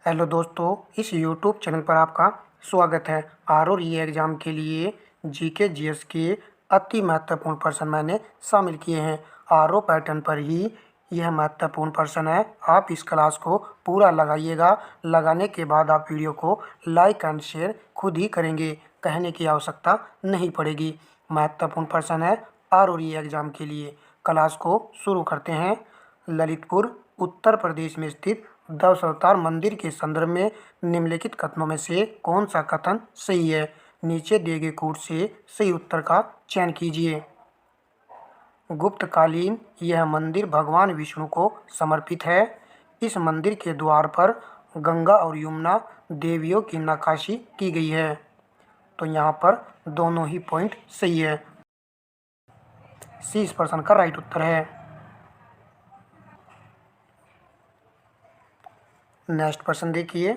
Hello दोस्तों, इस YouTube channel पर आपका स्वागत है। आर और ई एग्ज़ाम के लिए जीके जीएस के अति महत्वपूर्ण प्रश्न मैंने शामिल किए हैं। आर ओ पैटर्न पर ही यह महत्वपूर्ण प्रश्न है। आप इस क्लास को पूरा लगाइएगा। लगाने के बाद आप वीडियो को लाइक एंड शेयर खुद ही करेंगे, कहने की आवश्यकता नहीं पड़ेगी। महत्वपूर्ण प्रश्न है आर और ई एग्ज़ाम के लिए। क्लास को शुरू करते हैं। ललितपुर उत्तर प्रदेश में स्थित दशावतार मंदिर के संदर्भ में निम्नलिखित कथनों में से कौन सा कथन सही है? नीचे दिए गए कूट से सही उत्तर का चयन कीजिए। गुप्तकालीन यह मंदिर भगवान विष्णु को समर्पित है। इस मंदिर के द्वार पर गंगा और यमुना देवियों की नक्काशी की गई है। तो यहाँ पर दोनों ही पॉइंट सही है। सी इस प्रश्न का राइट उत्तर है। नेक्स्ट प्रश्न देखिए।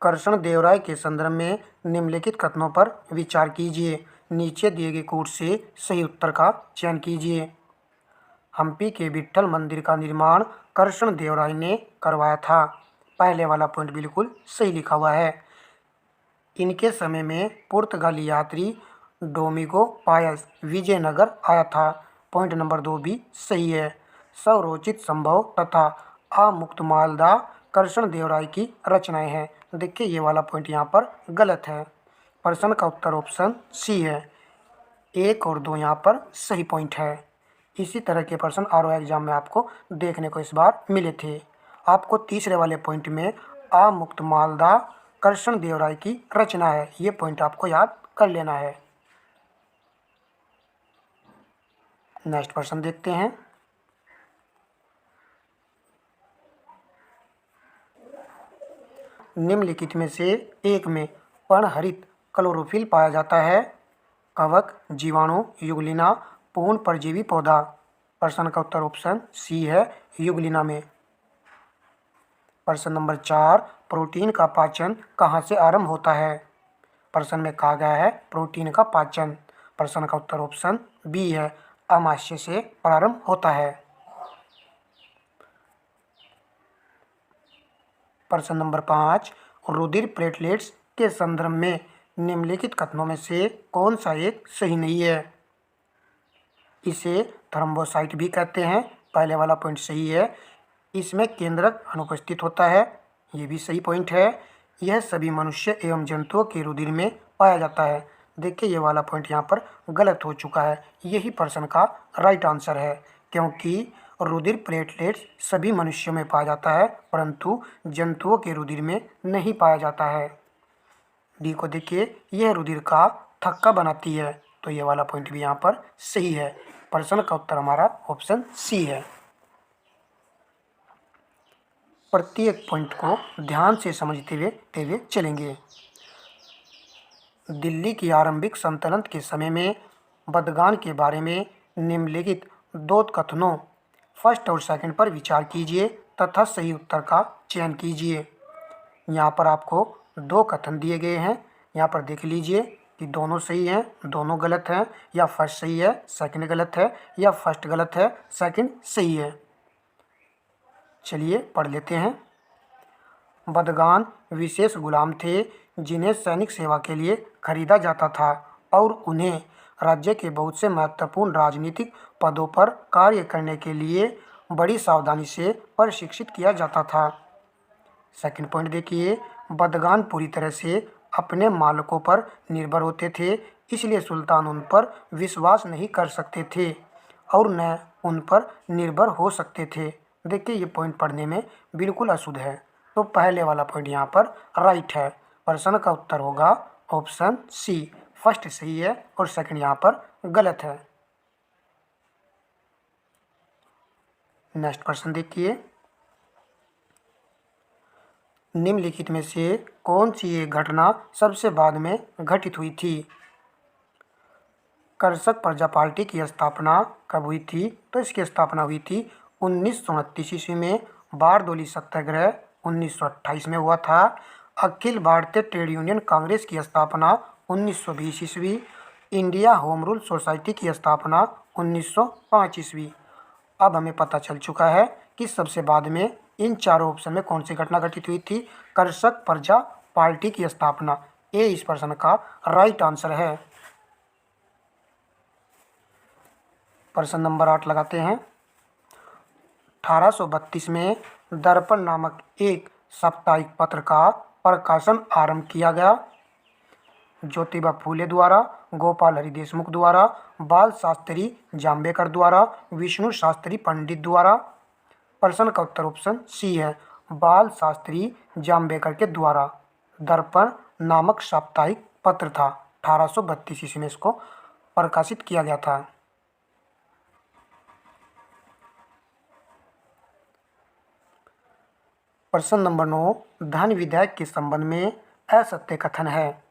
कृष्ण देवराय के संदर्भ में निम्नलिखित कथनों पर विचार कीजिए। नीचे दिए गए कूट से सही उत्तर का चयन कीजिए। हम्पी के विट्ठल मंदिर का निर्माण कृष्ण देवराय ने करवाया था। पहले वाला पॉइंट बिल्कुल सही लिखा हुआ है। इनके समय में पुर्तगाली यात्री डोमिगो पायस विजयनगर आया था। पॉइंट नंबर 2 भी सही है। स्वरोचित संभव तथा आमुक्त मालदा कृष्ण देवराय की रचनाएं हैं। देखिए ये वाला पॉइंट यहाँ पर गलत है। प्रश्न का उत्तर ऑप्शन सी है। 1 और 2 यहाँ पर सही पॉइंट है। इसी तरह के प्रश्न आर ओ एग्जाम में आपको देखने को इस बार मिले थे। आपको तीसरे वाले पॉइंट में आमुक्त मालदा कृष्ण देवराय की रचना है, ये पॉइंट आपको याद कर लेना है। नेक्स्ट प्रश्न देखते हैं। निम्नलिखित में से एक में पर्णहरित क्लोरोफिल पाया जाता है। कवक, जीवाणु, युगलिना, पूर्ण परजीवी पौधा। प्रश्न का उत्तर ऑप्शन सी है, युगलिना में। प्रश्न नंबर 4, प्रोटीन का पाचन कहाँ से आरंभ होता है? प्रश्न में कहा गया है प्रोटीन का पाचन। प्रश्न का उत्तर ऑप्शन बी है, आमाशय से प्रारंभ होता है। प्रश्न नंबर 5, रुधिर प्लेटलेट्स के संदर्भ में निम्नलिखित कथनों में से कौन सा एक सही नहीं है? इसे थ्रोम्बोसाइट भी कहते हैं। पहले वाला पॉइंट सही है। इसमें केंद्रक अनुपस्थित होता है, ये भी सही पॉइंट है। यह सभी मनुष्य एवं जंतुओं के रुधिर में पाया जाता है। देखिए ये वाला पॉइंट यहाँ पर गलत हो चुका है। यही प्रश्न का राइट आंसर है, क्योंकि रुधिर प्लेटलेट्स सभी मनुष्यों में पाया जाता है, परंतु जंतुओं के रुधिर में नहीं पाया जाता है। डी को देखिए, यह रुधिर का थक्का बनाती है। तो ये वाला पॉइंट भी यहाँ पर सही है। प्रश्न का उत्तर हमारा ऑप्शन सी है। प्रत्येक पॉइंट को ध्यान से समझते हुए चलेंगे। दिल्ली की आरंभिक सल्तनत के समय में बदगान के बारे में निम्नलिखित 2 कथनों फर्स्ट और सेकंड पर विचार कीजिए तथा सही उत्तर का चयन कीजिए। यहाँ पर आपको 2 कथन दिए गए हैं। यहाँ पर देख लीजिए कि दोनों सही हैं, दोनों गलत हैं, या फर्स्ट सही है सेकंड गलत है, या फर्स्ट गलत है सेकंड सही है। चलिए पढ़ लेते हैं। बदगान विशेष गुलाम थे जिन्हें सैनिक सेवा के लिए खरीदा जाता था और उन्हें राज्य के बहुत से महत्वपूर्ण राजनीतिक पदों पर कार्य करने के लिए बड़ी सावधानी से प्रशिक्षित किया जाता था। सेकंड पॉइंट देखिए, बदगान पूरी तरह से अपने मालिकों पर निर्भर होते थे, इसलिए सुल्तान उन पर विश्वास नहीं कर सकते थे और न उन पर निर्भर हो सकते थे। देखिए ये पॉइंट पढ़ने में बिल्कुल अशुद्ध है, तो पहले वाला पॉइंट यहाँ पर राइट है। प्रश्न का उत्तर होगा ऑप्शन सी, फर्स्ट सही है और सेकंड यहाँ पर गलत है। नेक्स्ट प्रश्न देखिए। निम्नलिखित में से कौन सी एक घटना सबसे बाद में घटित हुई थी? कृषक प्रजा पार्टी की स्थापना कब हुई थी? तो इसकी स्थापना हुई थी 1929 ईस्वी में। बारदोली सत्याग्रह 1928 में हुआ था। अखिल भारतीय ट्रेड यूनियन कांग्रेस की स्थापना 1920 ईस्वी। इंडिया होम रूल सोसाइटी की स्थापना 1905 ईस्वी। अब हमें पता चल चुका है किस सबसे बाद में इन चारों ऑप्शन में कौन सी घटना घटित हुई थी? कृषक प्रजा पार्टी की स्थापना। ये इस प्रश्न का राइट आंसर है। प्रश्न नंबर 8 लगाते हैं। 1832 में दर्पण नामक एक साप्ताहिक पत्र का प्रकाशन आरंभ किया गया। ज्योतिबा फूले द्वारा, गोपाल हरि देशमुख द्वारा, बाल शास्त्री जाम्बेकर द्वारा, विष्णु शास्त्री पंडित द्वारा। प्रश्न का उत्तर ऑप्शन सी है, बाल शास्त्री जाम्बेकर के द्वारा दर्पण नामक साप्ताहिक पत्र था। 1832 ईस्वी में इसको प्रकाशित किया गया था। प्रश्न नंबर 9, धन विधेयक के संबंध में असत्य कथन है।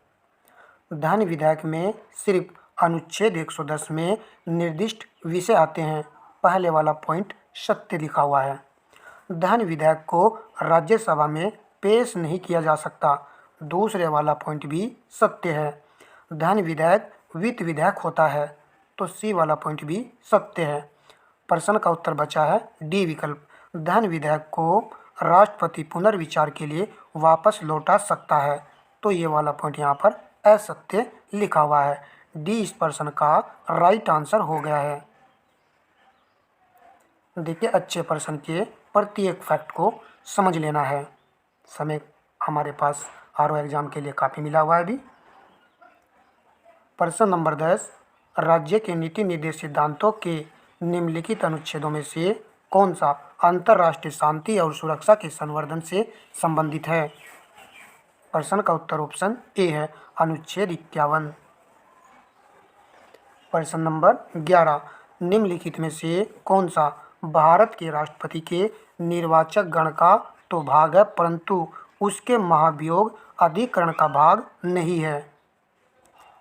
धन विधेयक में सिर्फ अनुच्छेद 110 में निर्दिष्ट विषय आते हैं। पहले वाला पॉइंट सत्य लिखा हुआ है। धन विधेयक को राज्यसभा में पेश नहीं किया जा सकता। दूसरे वाला पॉइंट भी सत्य है। धन विधेयक वित्त विधेयक होता है, तो सी वाला पॉइंट भी सत्य है। प्रश्न का उत्तर बचा है डी विकल्प। धन विधेयक को राष्ट्रपति पुनर्विचार के लिए वापस लौटा सकता है, तो ये वाला पॉइंट यहाँ पर असत्य लिखा हुआ है। डी इस प्रश्न का राइट आंसर हो गया है। देखिए, अच्छे प्रश्न के प्रत्येक फैक्ट को समझ लेना है। समय हमारे पास आरओ एग्जाम के लिए काफ़ी मिला हुआ है अभी। प्रश्न नंबर 10, राज्य के नीति निर्देश सिद्धांतों के निम्नलिखित अनुच्छेदों में से कौन सा अंतर्राष्ट्रीय शांति और सुरक्षा के संवर्धन से संबंधित है? प्रश्न का उत्तर ऑप्शन ए है, अनुच्छेद 51। प्रश्न नंबर 11, निम्नलिखित में से कौन सा भारत के राष्ट्रपति के निर्वाचक गण का तो भाग है, परंतु उसके महाभियोग अधिकरण का भाग नहीं है?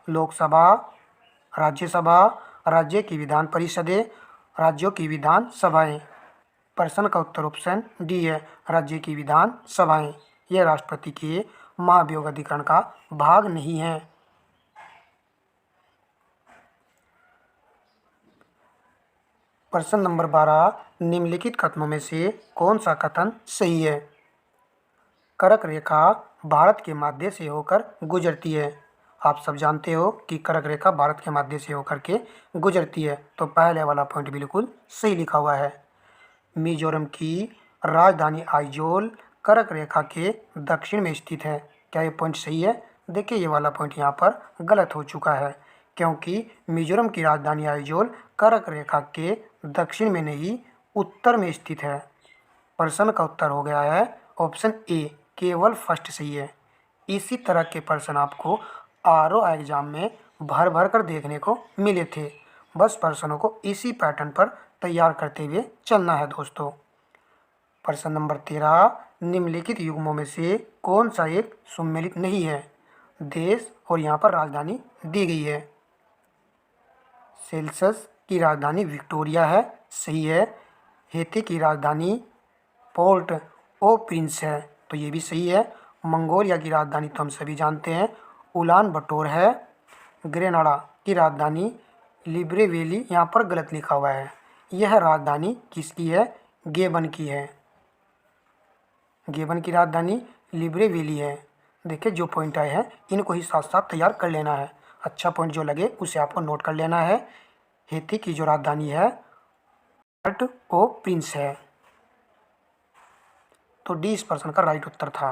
लोकसभा, राज्यसभा, राज्य की विधान परिषदें, राज्यों की विधान सभाएं। प्रश्न का उत्तर ऑप्शन डी है, राज्य की विधान सभाएं। यह राष्ट्रपति के महाभियोग अधिकरण का भाग नहीं है। प्रश्न नंबर 12, निम्नलिखित कथनों में से कौन सा कथन सही है? कर्क रेखा भारत के माध्य से होकर गुजरती है। आप सब जानते हो कि कर्क रेखा भारत के माध्य से होकर के गुजरती है, तो पहले वाला पॉइंट बिल्कुल सही लिखा हुआ है। मिजोरम की राजधानी आइजोल कर्क रेखा के दक्षिण में स्थित है। क्या ये पॉइंट सही है? देखिए, ये वाला पॉइंट यहाँ पर गलत हो चुका है, क्योंकि मिजोरम की राजधानी आइजोल कर्क रेखा के दक्षिण में नहीं, उत्तर में स्थित है। प्रश्न का उत्तर हो गया है ऑप्शन ए, केवल फर्स्ट सही है। इसी तरह के प्रश्न आपको आरओ एग्जाम में भर भर कर देखने को मिले थे। बस प्रश्नों को इसी पैटर्न पर तैयार करते हुए चलना है दोस्तों। प्रश्न नंबर 13, निम्नलिखित युग्मों में से कौन सा एक सुमेलित नहीं है? देश और यहाँ पर राजधानी दी गई है। सेल्सस की राजधानी विक्टोरिया है, सही है। हेती की राजधानी पोर्ट ओ प्रिंस है, तो ये भी सही है। मंगोलिया की राजधानी तो हम सभी जानते हैं उलान बटोर है। ग्रेनाडा की राजधानी लिब्रेवेली, यहाँ पर गलत लिखा हुआ है। यह राजधानी किसकी है? गेबन की है। गेबन की राजधानी लिब्रेवेली है। देखिए, जो पॉइंट आए हैं इनको ही साथ साथ तैयार कर लेना है। अच्छा पॉइंट जो लगे उसे आपको नोट कर लेना है। हेती की जो राजधानी है पोर्ट ओ प्रिंस है, तो डी इस प्रश्न का राइट उत्तर था।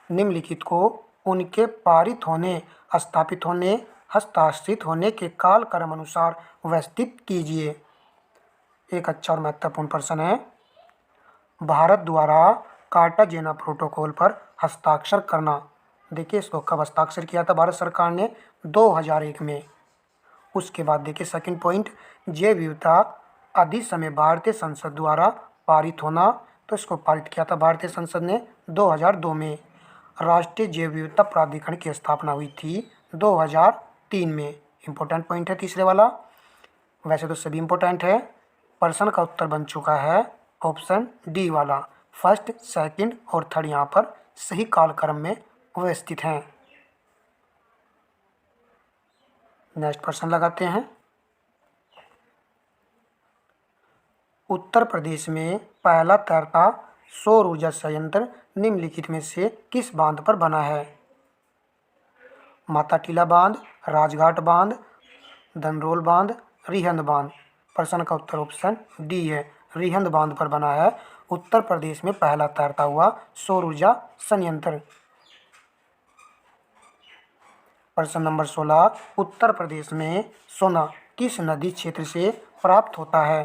निम्नलिखित को उनके पारित होने, स्थापित होने, हस्ताक्षरित होने के काल क्रम अनुसार व्यवस्थित कीजिए। एक अच्छा और महत्वपूर्ण प्रश्न है। भारत द्वारा कार्टाजेना प्रोटोकॉल पर हस्ताक्षर करना। देखिए, इसको कब हस्ताक्षर किया था भारत सरकार ने? 2001 में। उसके बाद देखिए सेकंड पॉइंट, जैव विविधता अधिसमय भारतीय संसद द्वारा पारित होना, तो इसको पारित किया था भारतीय संसद ने 2002 में। राष्ट्रीय जैव विविधता प्राधिकरण की स्थापना हुई थी 2003 में। इम्पोर्टेंट पॉइंट है तीसरे वाला, वैसे तो सभी इम्पोर्टेंट है। प्रश्न का उत्तर बन चुका है ऑप्शन डी वाला। फर्स्ट, सेकंड और थर्ड यहाँ पर सही कालक्रम में व्यवस्थित हैं। नेक्स्ट प्रश्न लगाते हैं। उत्तर प्रदेश में पहला तैरता सौर ऊर्जा संयंत्र निम्नलिखित में से किस बांध पर बना है? माता टीला बांध, राजघाट बांध, धनरोल बांध, रिहंद बांध। प्रश्न का उत्तर ऑप्शन डी है, रिहंद बांध पर बना है उत्तर प्रदेश में पहला तैरता हुआ सौर ऊर्जा संयंत्र। प्रश्न नंबर 16, उत्तर प्रदेश में सोना किस नदी क्षेत्र से प्राप्त होता है?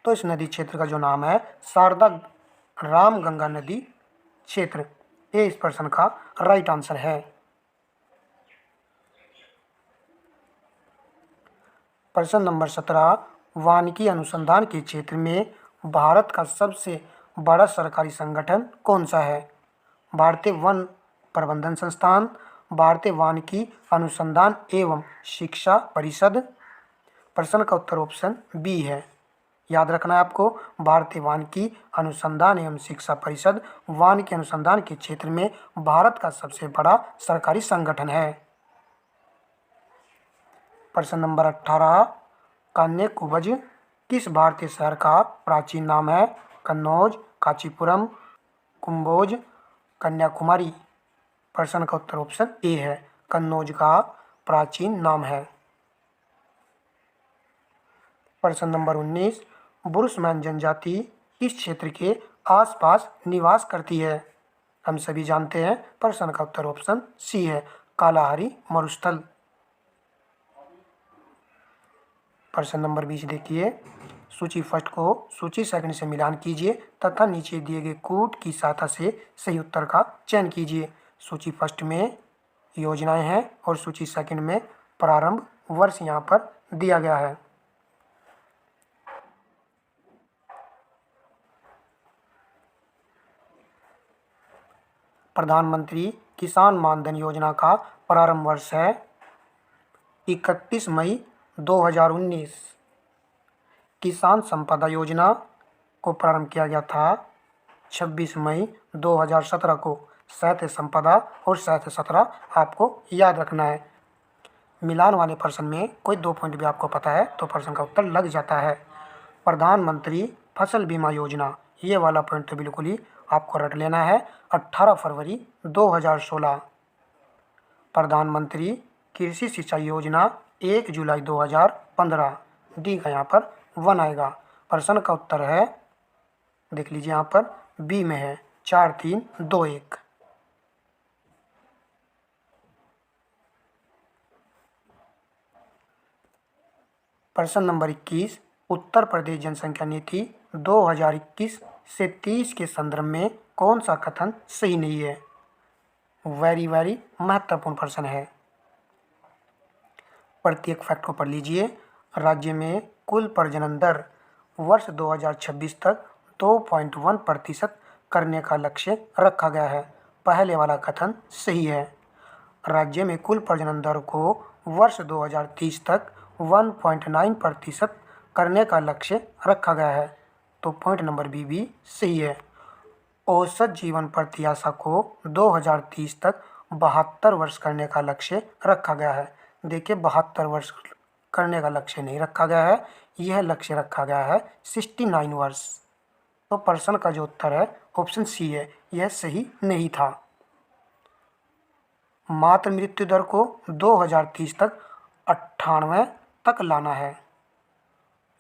तो इस नदी क्षेत्र का जो नाम है शारदा रामगंगा नदी क्षेत्र। ये इस प्रश्न का राइट आंसर है। प्रश्न नंबर 17, वानिकी अनुसंधान के क्षेत्र में भारत का सबसे बड़ा सरकारी संगठन कौन सा है? भारतीय वन प्रबंधन संस्थान, भारतीय वानिकी अनुसंधान एवं शिक्षा परिषद। प्रश्न का उत्तर ऑप्शन बी है। याद रखना है आपको, भारतीय वानिकी अनुसंधान एवं शिक्षा परिषद वानिकी अनुसंधान के क्षेत्र में भारत का सबसे बड़ा सरकारी संगठन है। प्रश्न नंबर 18, कन्याकुब्ज किस भारतीय शहर का प्राचीन नाम है? कन्नौज, कांचीपुरम, कुंभोज, कन्याकुमारी। प्रश्न का उत्तर ऑप्शन ए है, कन्नौज का प्राचीन नाम है। प्रश्न नंबर 19, बुरुशमैन जनजाति किस क्षेत्र के आसपास निवास करती है? हम सभी जानते हैं। प्रश्न का उत्तर ऑप्शन सी है, कालाहारी मरुस्थल। प्रश्न नंबर 20 देखिए, सूची फर्स्ट को सूची सेकंड से मिलान कीजिए तथा नीचे दिए गए कूट की सहायता से सही उत्तर का चयन कीजिए। सूची फर्स्ट में योजनाएं हैं और सूची सेकंड में प्रारंभ वर्ष यहाँ पर दिया गया है। प्रधानमंत्री किसान मानधन योजना का प्रारंभ वर्ष है 31 मई 2019। किसान संपदा योजना को प्रारंभ किया गया था 26 मई 2017 को। साहित्य संपदा और साहित्य 17 आपको याद रखना है। मिलान वाले प्रश्न में कोई 2 पॉइंट भी आपको पता है तो प्रश्न का उत्तर लग जाता है। प्रधानमंत्री फसल बीमा योजना, ये वाला पॉइंट तो बिल्कुल ही आपको रट लेना है, 18 फरवरी 2016। प्रधानमंत्री कृषि सिंचाई योजना 1 जुलाई 2015। डी का यहाँ पर 1 आएगा। प्रश्न का उत्तर है, देख लीजिए यहाँ पर बी में है, 4, 3, 2, 1। प्रश्न नंबर 21, उत्तर प्रदेश जनसंख्या नीति 2021 से 30 के संदर्भ में कौन सा कथन सही नहीं है? वेरी महत्वपूर्ण प्रश्न है। प्रत्येक फैक्ट को पढ़ लीजिए। राज्य में कुल प्रजनन दर वर्ष 2026 तक 2.1% करने का लक्ष्य रखा गया है। पहले वाला कथन सही है। राज्य में कुल प्रजनन दर को वर्ष 2030 तक 1.9% करने का लक्ष्य रखा गया है, तो पॉइंट नंबर बी भी सही है। औसत जीवन प्रत्याशा को 2030 तक 72 वर्ष करने का लक्ष्य रखा गया है। देखिए, 72 वर्ष करने का लक्ष्य नहीं रखा गया है, यह लक्ष्य रखा गया है 69 वर्ष। तो प्रश्न का जो उत्तर है ऑप्शन सी है, यह सही नहीं था। मातृ मृत्यु दर को 2030 तक 98 तक लाना है।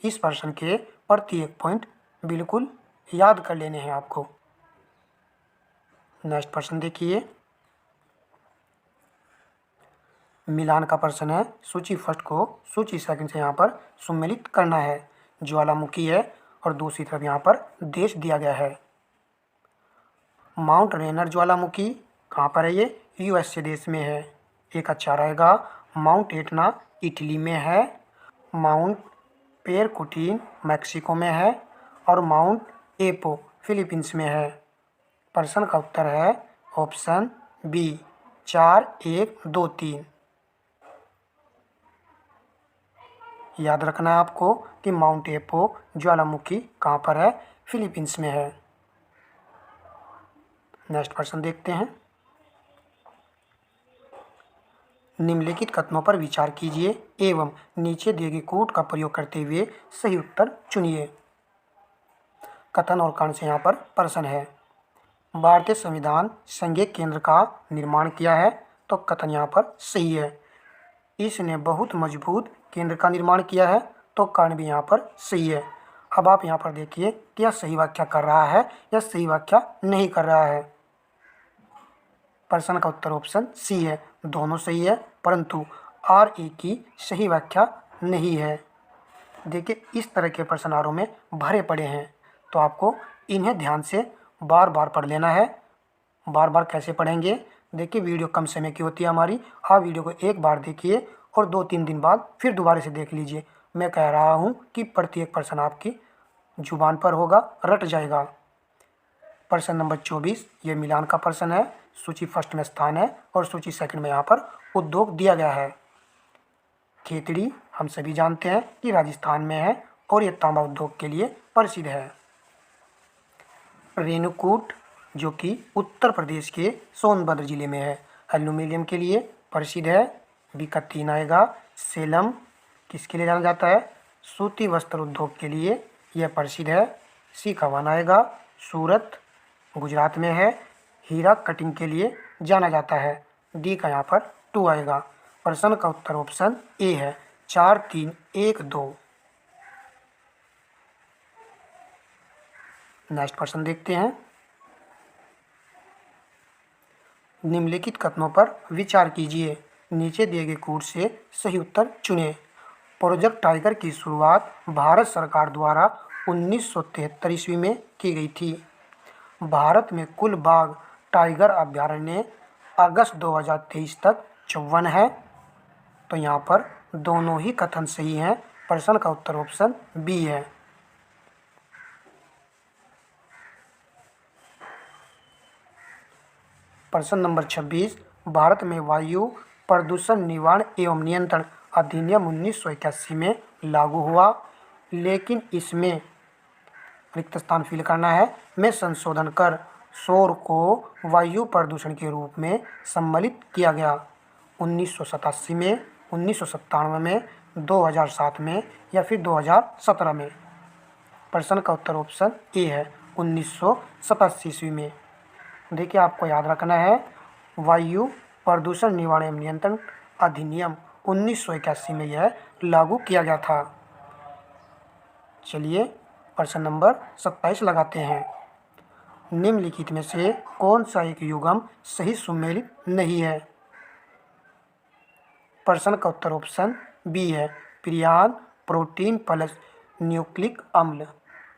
इस प्रश्न के प्रत्येक पॉइंट बिल्कुल याद कर लेने हैं आपको। नेक्स्ट प्रश्न देखिए, मिलान का प्रश्न है। सूची फर्स्ट को सूची सेकंड से यहाँ पर सम्मिलित करना है। ज्वालामुखी है और दूसरी तरफ यहाँ पर देश दिया गया है। माउंट रेनर ज्वालामुखी कहाँ पर है? ये यूएसए देश में है। एक अच्छा रहेगा। माउंट एटना इटली में है, माउंट पेरकुटीन मैक्सिको में है और माउंट एपो फिलीपींस में है। प्रश्न का उत्तर है ऑप्शन बी, 4, 1, 2, 3। याद रखना है आपको कि माउंट एपो ज्वालामुखी कहाँ पर है? फिलीपींस में है। नेक्स्ट प्रश्न देखते हैं। निम्नलिखित कथनों पर विचार कीजिए एवं नीचे दिए गए कोड का प्रयोग करते हुए सही उत्तर चुनिए। कथन और कारण से यहाँ पर प्रश्न है। भारतीय संविधान संघीय केंद्र का निर्माण किया है, तो कथन यहाँ पर सही है। इसने बहुत मजबूत केंद्र का निर्माण किया है, तो कारण भी यहाँ पर सही है। अब आप यहाँ पर देखिए कि यह सही व्याख्या कर रहा है या सही व्याख्या नहीं कर रहा है। प्रश्न का उत्तर ऑप्शन सी है, दोनों सही है, परंतु आर ए की सही व्याख्या नहीं है। देखिए इस तरह के प्रश्न आरों में भरे पड़े हैं, तो आपको इन्हें ध्यान से बार बार पढ़ लेना है। बार बार कैसे पढ़ेंगे? देखिए वीडियो कम समय की होती है हमारी, आप वीडियो को एक बार देखिए और 2-3 दिन बाद फिर दोबारा से देख लीजिए। मैं कह रहा हूँ कि प्रत्येक प्रश्न आपकी जुबान पर होगा, रट जाएगा। प्रश्न नंबर 24 ये मिलान का प्रश्न है। सूची फर्स्ट में स्थान है और सूची सेकंड में यहाँ पर उद्योग दिया गया है। खेतड़ी हम सभी जानते हैं कि राजस्थान में है और ये तांबा उद्योग के लिए प्रसिद्ध है। रेणुकूट जो कि उत्तर प्रदेश के सोनभद्र जिले में है, एल्यूमिनियम के लिए प्रसिद्ध है। बी का 3 आएगा। सेलम किसके लिए जाना जाता है? सूती वस्त्र उद्योग के लिए यह प्रसिद्ध है। सी का 1 आएगा। सूरत गुजरात में है, हीरा कटिंग के लिए जाना जाता है। डी का यहाँ पर 2 आएगा। प्रश्न का उत्तर ऑप्शन ए है, 4, 3, 1, 2। नेक्स्ट प्रश्न देखते हैं। निम्नलिखित कथनों पर विचार कीजिए, नीचे दिए गए कोड से सही उत्तर चुनें। प्रोजेक्ट टाइगर की शुरुआत भारत सरकार द्वारा 1973 ईस्वी में की गई थी। भारत में कुल बाघ टाइगर अभ्यारण्य अगस्त 2023 तक 54 है, तो यहाँ पर दोनों ही कथन सही हैं। प्रश्न का उत्तर ऑप्शन बी है। प्रश्न नंबर 26 भारत में वायु प्रदूषण निवारण एवं नियंत्रण अधिनियम 1981 में लागू हुआ, लेकिन इसमें रिक्त स्थान फिल करना है में संशोधन कर शोर को वायु प्रदूषण के रूप में सम्मिलित किया गया। 1987 में, 1997 में, 2007 में या फिर 2017 में? प्रश्न का उत्तर ऑप्शन ए है, 1987 ईस्वी में। देखिए आपको याद रखना है, वायु प्रदूषण निवारण एवं नियंत्रण अधिनियम 1981 में यह लागू किया गया था। चलिए प्रश्न नंबर 27 लगाते हैं। निम्नलिखित में से कौन सा एक युग्म सही सुमेलित नहीं है? प्रश्न का उत्तर ऑप्शन बी है, प्रियान प्रोटीन प्लस न्यूक्लिक अम्ल।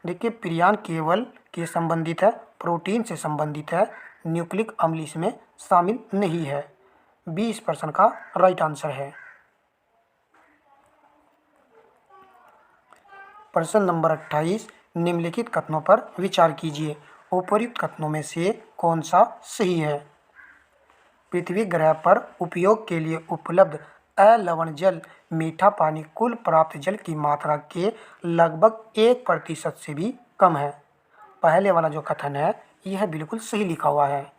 देखिए प्रियान केवल के संबंधित है, प्रोटीन से संबंधित है, न्यूक्लिक अम्ल इसमें शामिल नहीं है। बी इस प्रश्न का राइट आंसर है। प्रश्न नंबर 28 निम्नलिखित कथनों पर विचार कीजिए, उपर्युक्त कथनों में से कौन सा सही है? पृथ्वी ग्रह पर उपयोग के लिए उपलब्ध अलवण जल मीठा पानी कुल प्राप्त जल की मात्रा के लगभग 1% से भी कम है। पहले वाला जो कथन है यह बिल्कुल सही लिखा हुआ है।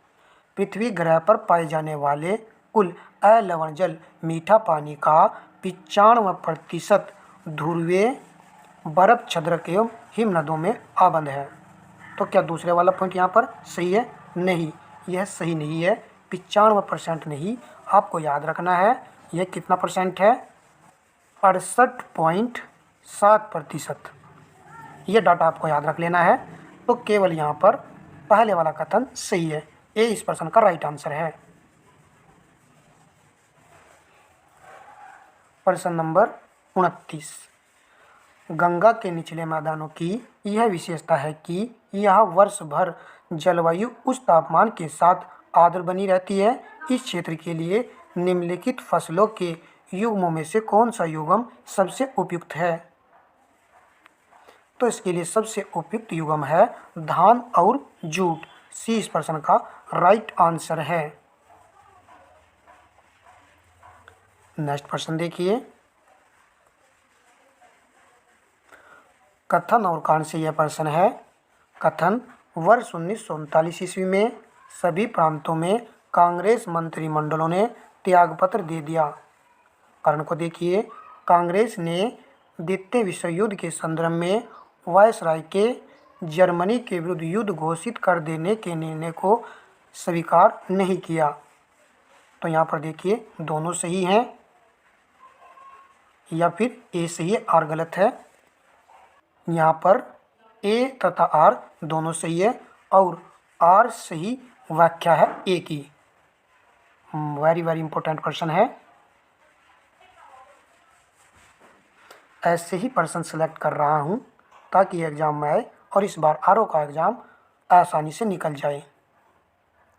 पृथ्वी ग्रह पर पाए जाने वाले कुल अलवण जल मीठा पानी का 95% ध्रुवीय बर्फ छद्रक एवं हिमनदों में आबंद है। तो क्या दूसरे वाला पॉइंट यहाँ पर सही है? नहीं, यह सही नहीं है। 95% नहीं, आपको याद रखना है यह कितना परसेंट है? 68.7%। यह डाटा आपको याद रख लेना है। तो केवल यहाँ पर पहले वाला कथन सही है, ए इस प्रश्न का राइट आंसर है। प्रश्न नंबर 29 गंगा के निचले मैदानों की यह विशेषता है कि यह वर्ष भर जलवायु उच्च तापमान के साथ आर्द्र बनी रहती है। इस क्षेत्र के लिए निम्नलिखित फसलों के युग्मों में से कौन सा युग्म सबसे उपयुक्त है? तो इसके लिए सबसे उपयुक्त युग्म है धान और जूट। सी इस प्रश्न का राइट आंसर है। नेक्स्ट प्रश्न देखिए। कथन और कारण से यह प्रश्न है। कथन वर्ष 1939 ईस्वी में सभी प्रांतों में कांग्रेस मंत्रिमंडलों ने त्यागपत्र दे दिया। कारण को देखिए, कांग्रेस ने द्वितीय विश्व युद्ध के संदर्भ में वायसराय के जर्मनी के विरुद्ध युद्ध घोषित कर देने के निर्णय को स्वीकार नहीं किया। तो यहाँ पर देखिए दोनों सही हैं या फिर ए सही है, आर गलत है। यहाँ पर ए तथा आर दोनों सही है और आर सही व्याख्या है ए की। वेरी वेरी इंपॉर्टेंट क्वेश्चन है। ऐसे ही पर्सन सेलेक्ट कर रहा हूँ ताकि एग्ज़ाम में आए और इस बार आर का एग्ज़ाम आसानी से निकल जाए।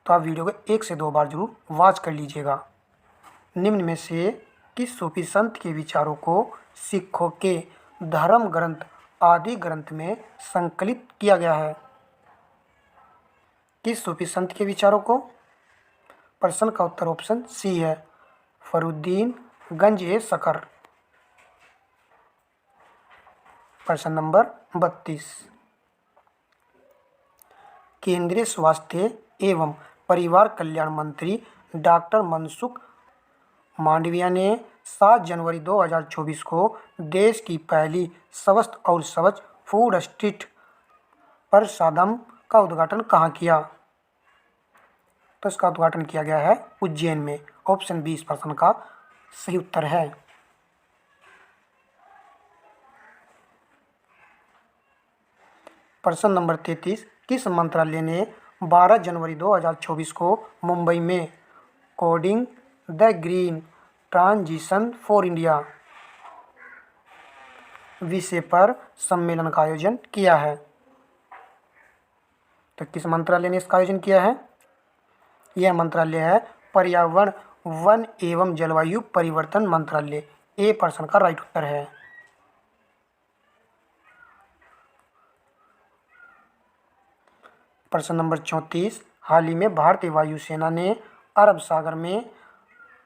तो आप वीडियो को 1 से 2 बार जरूर वॉच कर लीजिएगा। निम्न में से किस सूफी संत के विचारों को सिखों के धर्म ग्रंथ आदि ग्रंथ में संकलित किया गया है? किस सूफी संत के विचारों को? प्रश्न का उत्तर ऑप्शन सी है, फरुद्दीन गंज ए सकर। प्रश्न नंबर 32, केंद्रीय स्वास्थ्य एवं परिवार कल्याण मंत्री डॉक्टर मनसुख मांडविया ने 7 जनवरी 2024 को देश की पहली स्वस्थ और स्वच्छ फूड स्ट्रीट प्रसादम का उद्घाटन कहाँ किया? तो इसका उद्घाटन किया गया है उज्जैन में। ऑप्शन 20 प्रश्न का सही उत्तर है। प्रश्न नंबर 33, किस मंत्रालय ने 12 जनवरी 2024 को मुंबई में coding the green transition for India विषय पर सम्मेलन का आयोजन किया है? तो किस मंत्रालय ने इसका आयोजन किया है? यह मंत्रालय है पर्यावरण वन एवं जलवायु परिवर्तन मंत्रालय। ए प्रश्न का राइट उत्तर है। प्रश्न नंबर 34, हाल ही में भारतीय वायुसेना ने अरब सागर में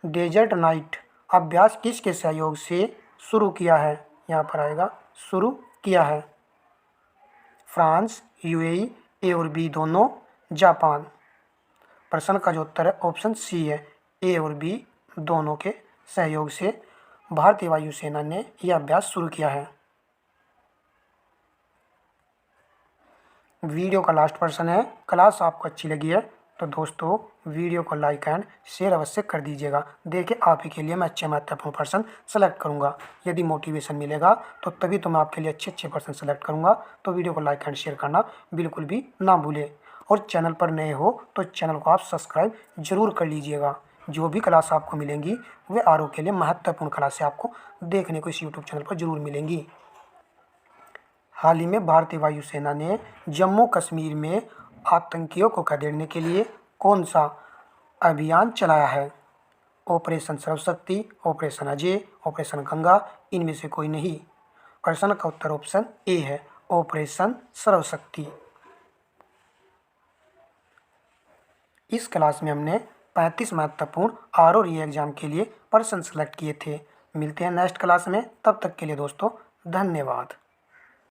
डेजर्ट नाइट अभ्यास किसके सहयोग से शुरू किया है? यहाँ पर आएगा शुरू किया है। फ्रांस, यूएई, ए और बी दोनों, जापान। प्रश्न का जो उत्तर है ऑप्शन सी है, ए और बी दोनों के सहयोग से भारतीय वायुसेना ने यह अभ्यास शुरू किया है। वीडियो का लास्ट प्रश्न है, क्लास आपको अच्छी लगी है तो दोस्तों वीडियो को लाइक एंड शेयर अवश्य कर दीजिएगा। देखिए आप ही के लिए मैं अच्छे महत्वपूर्ण पर्सन सेलेक्ट करूंगा। यदि मोटिवेशन मिलेगा तो तभी तो मैं आपके लिए अच्छे पर्सन सेलेक्ट करूंगा। तो वीडियो को लाइक एंड शेयर करना बिल्कुल भी ना भूलें और चैनल पर नए हो तो चैनल को आप सब्सक्राइब जरूर कर लीजिएगा। जो भी क्लास आपको मिलेंगी वे आर के लिए महत्वपूर्ण क्लासें आपको देखने को इस यूट्यूब चैनल पर जरूर मिलेंगी। हाल ही में भारतीय वायुसेना ने जम्मू कश्मीर में आतंकियों को खदेड़ने के लिए कौन सा अभियान चलाया है? Operation Sarvashakti, operation Ajay, operation Ganga, इनमें से कोई नहीं। प्रश्न का उत्तर ऑप्शन ए है, ऑपरेशन सर्वशक्ति। इस क्लास में हमने 35 महत्वपूर्ण आर और एग्जाम के लिए पर्सन सेलेक्ट किए थे। मिलते हैं नेक्स्ट क्लास में, तब तक के लिए दोस्तों धन्यवाद।